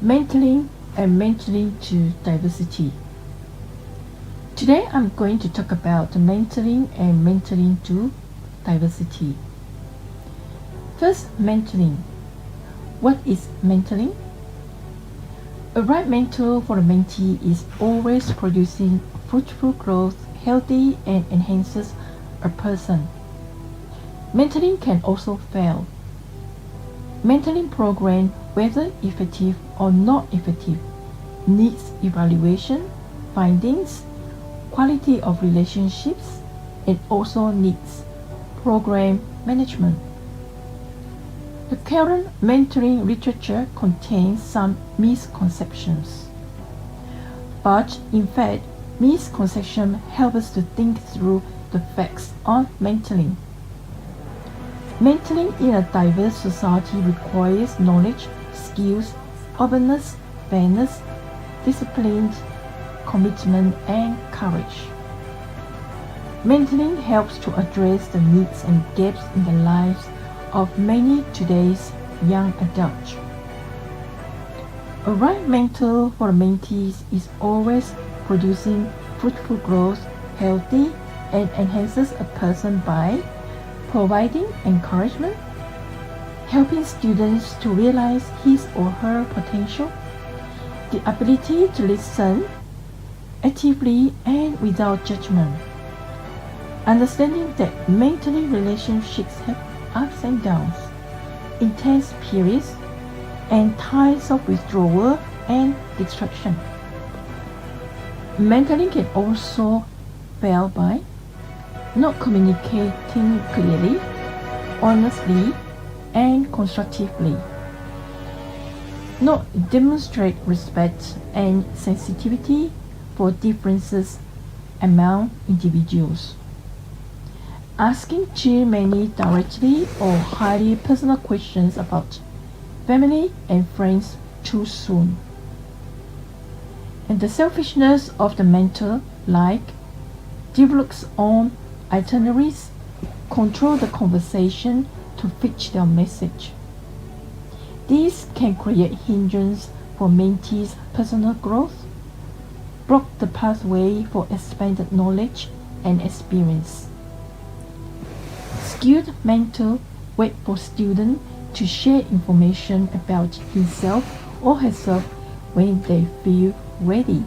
mentoring and mentoring to diversity. Today I'm going to talk about mentoring and mentoring to diversity. First, mentoring. What is mentoring? A right mentor for a mentee is always producing fruitful growth, healthy and enhances a person. Mentoring can also fail. Mentoring program, whether effective or not effective, needs evaluation, findings, quality of relationships, and also needs program management. The current mentoring literature contains some misconceptions. But in fact, misconceptions help us to think through the facts on mentoring. Mentoring in a diverse society requires knowledge, skills, openness, fairness, discipline, commitment, and courage. Mentoring helps to address the needs and gaps in the lives of many today's young adults. A right mentor for mentees is always producing fruitful growth, healthy, and enhances a person by providing encouragement, helping students to realize his or her potential, the ability to listen actively and without judgment, understanding that mentoring relationships have ups and downs, intense periods, and times of withdrawal and distraction. Mentoring can also fail by not communicating clearly, honestly, and constructively, not demonstrate respect and sensitivity for differences among individuals, asking too many directly or highly personal questions about family and friends too soon, and the selfishness of the mentor, like develops on itineraries, control the conversation to fit their message. These can create hindrance for mentees' personal growth, block the pathway for expanded knowledge and experience. Skilled mentor wait for students to share information about himself or herself when they feel ready.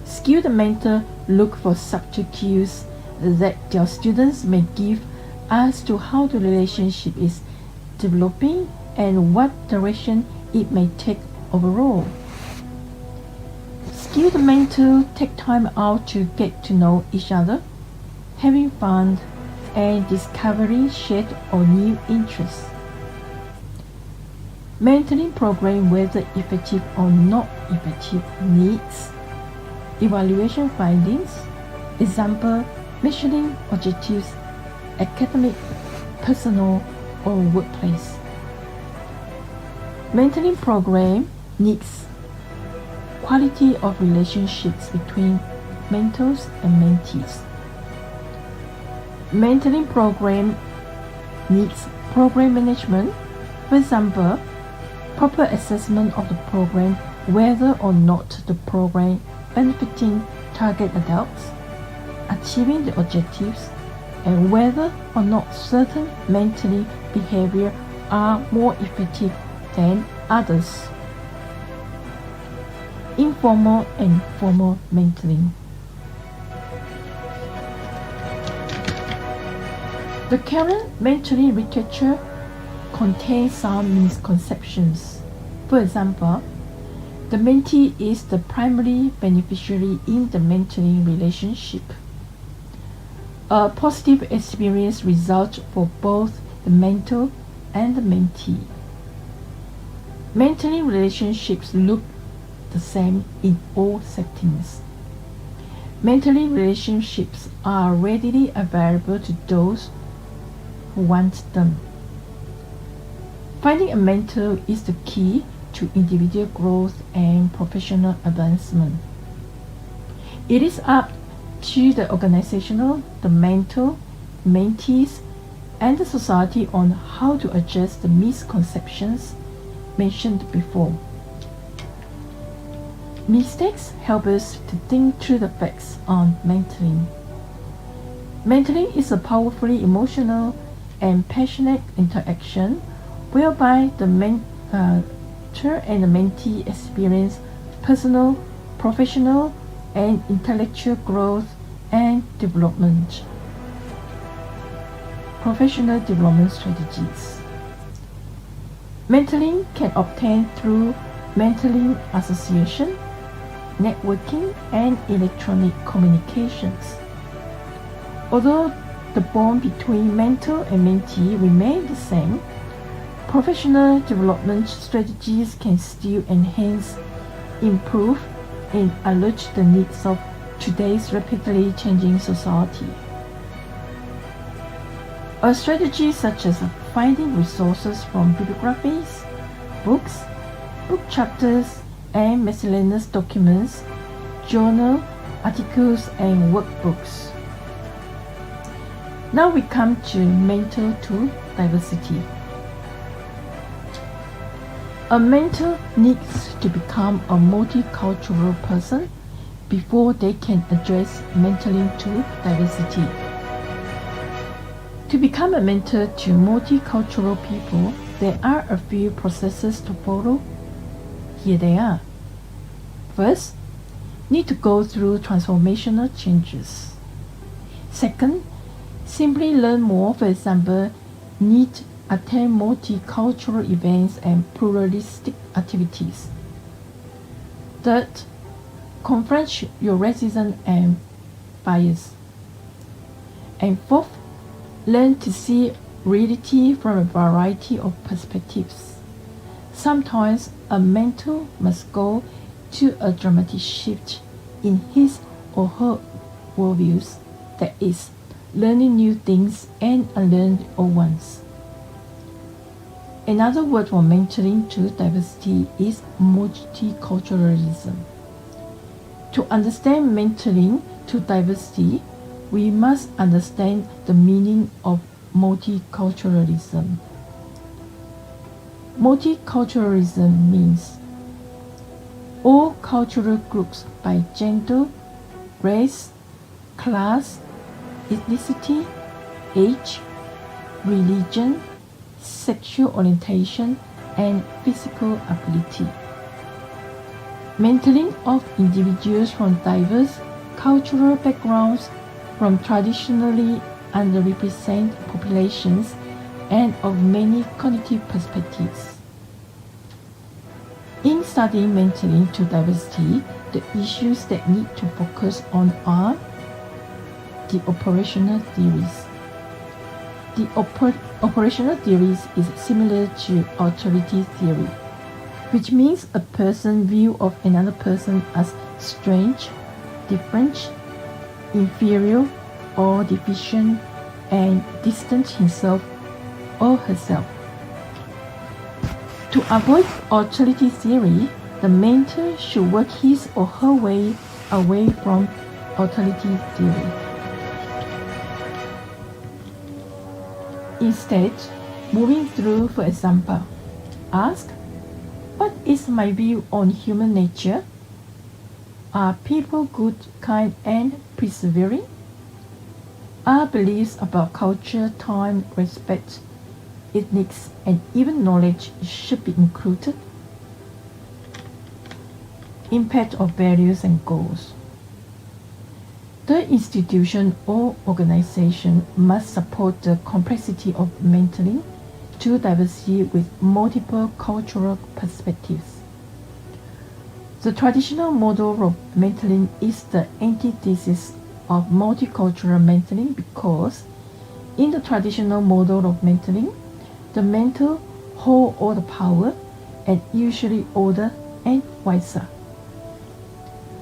Skilled mentor look for subtle cues that their students may give as to how the relationship is developing and what direction it may take overall. Skilled mentors take time out to get to know each other, having fun and discovering shared or new interests. Mentoring program, whether effective or not effective, needs evaluation findings, example, measuring objectives, academic, personal, or workplace. Mentoring program needs quality of relationships between mentors and mentees. Mentoring program needs program management, for example, proper assessment of the program, whether or not the program benefiting target adults, achieving the objectives, and whether or not certain mentoring behavior are more effective than others. Informal and formal mentoring. The current mentoring literature contains some misconceptions. For example, the mentee is the primary beneficiary in the mentoring relationship. A positive experience results for both the mentor and the mentee. Mentoring relationships look the same in all settings. Mentoring relationships are readily available to those who want them. Finding a mentor is the key to individual growth and professional advancement. It is up to the organizational, the mentor, mentees, and the society on how to address the misconceptions mentioned before. Mistakes help us to think through the facts on mentoring. Mentoring is a powerfully emotional and passionate interaction whereby the mentor and the mentee experience personal, professional, and intellectual growth and development. Professional development strategies. Mentoring can obtain through mentoring association, networking, and electronic communications. Although the bond between mentor and mentee remain the same, professional development strategies can still enhance, improve, and enlarge the needs of today's rapidly changing society. A strategy such as finding resources from bibliographies, books, book chapters, and miscellaneous documents, journal, articles, and workbooks. Now we come to mentor to diversity. A mentor needs to become a multicultural person before they can address mentoring to diversity. To become a mentor to multicultural people, there are a few processes to follow. Here they are. First, need to go through transformational changes. Second, simply learn more. For example, need attend multicultural events and pluralistic activities. Third, confront your racism and bias. And fourth, learn to see reality from a variety of perspectives. Sometimes a mentor must go to a dramatic shift in his or her worldviews, that is, learning new things and unlearn old ones. Another word for mentoring to diversity is multiculturalism. To understand mentoring to diversity, we must understand the meaning of multiculturalism. Multiculturalism means all cultural groups by gender, race, class, ethnicity, age, religion, sexual orientation, and physical ability. Mentoring of individuals from diverse cultural backgrounds, from traditionally underrepresented populations, and of many cognitive perspectives. In studying mentoring to diversity, the issues that need to focus on are the operational theories. The operational theories is similar to authority theory, which means a person's view of another person as strange, different, inferior, or deficient, and distant himself or herself. To avoid authority theory, the mentor should work his or her way away from authority theory. Instead, moving through, for example, ask, what is my view on human nature? Are people good, kind, and persevering? Are beliefs about culture, time, respect, ethics, and even knowledge should be included? Impact of values and goals. The institution or organization must support the complexity of mentoring to diversity with multiple cultural perspectives. The traditional model of mentoring is the antithesis of multicultural mentoring because in the traditional model of mentoring, the mentor holds all the power and usually older and wiser.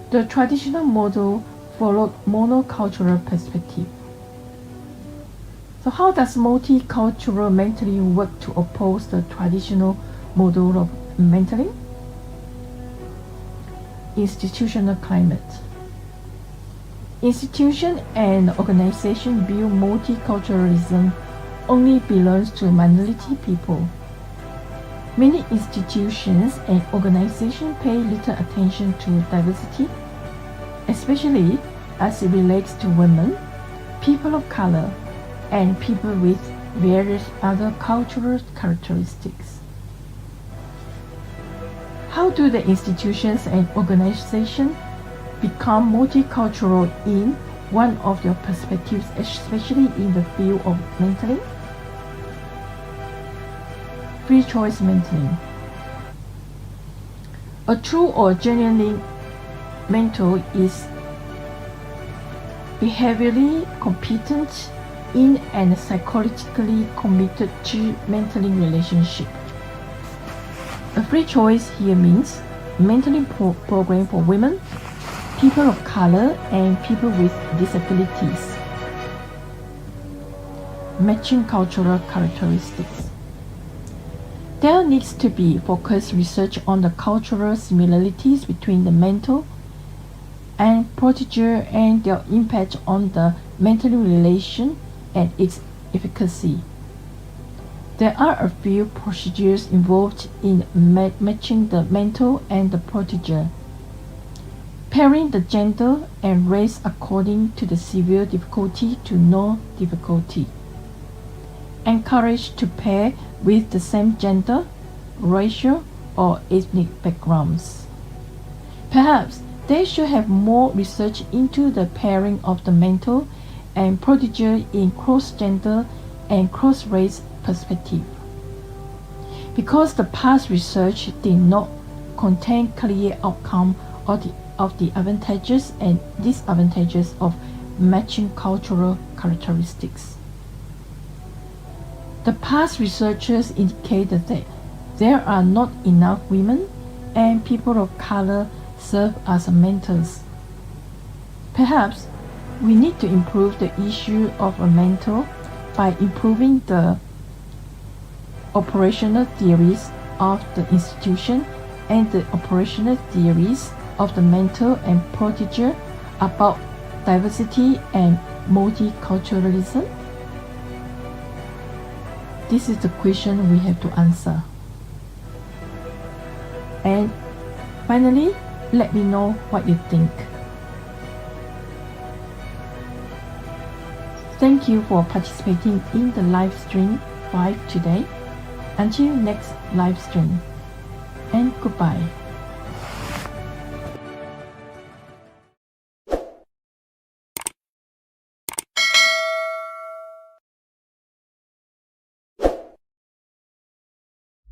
The traditional model followed monocultural perspective. So how does multicultural mentoring work to oppose the traditional model of mentoring? Institutional climate. Institution and organization view multiculturalism only belongs to minority people. Many institutions and organizations pay little attention to diversity, especially as it relates to women, people of color, and people with various other cultural characteristics. How do the institutions and organizations become multicultural in one of your perspectives, especially in the field of mentoring? Free choice mentoring. A true or genuine mentor is behaviorally competent in and psychologically committed to mentoring relationship. A free choice here means mentoring program for women, people of color, and people with disabilities. Matching cultural characteristics. There needs to be focused research on the cultural similarities between the mentor and protege and their impact on the mentoring relation and its efficacy. There are a few procedures involved in matching the mentor and the protege. Pairing the gender and race according to the severe difficulty to no difficulty. Encourage to pair with the same gender, racial, or ethnic backgrounds. Perhaps they should have more research into the pairing of the mentor and protege in cross-gender and cross-race perspective. Because the past research did not contain clear outcome of the advantages and disadvantages of matching cultural characteristics. The past researchers indicated that there are not enough women and people of color serve as mentors. Perhaps we need to improve the issue of a mentor by improving the operational theories of the institution and the operational theories of the mentor and protege about diversity and multiculturalism. This is the question we have to answer. And finally, let me know what you think. Thank you for participating in the live stream 5 today. Until next live stream, and goodbye.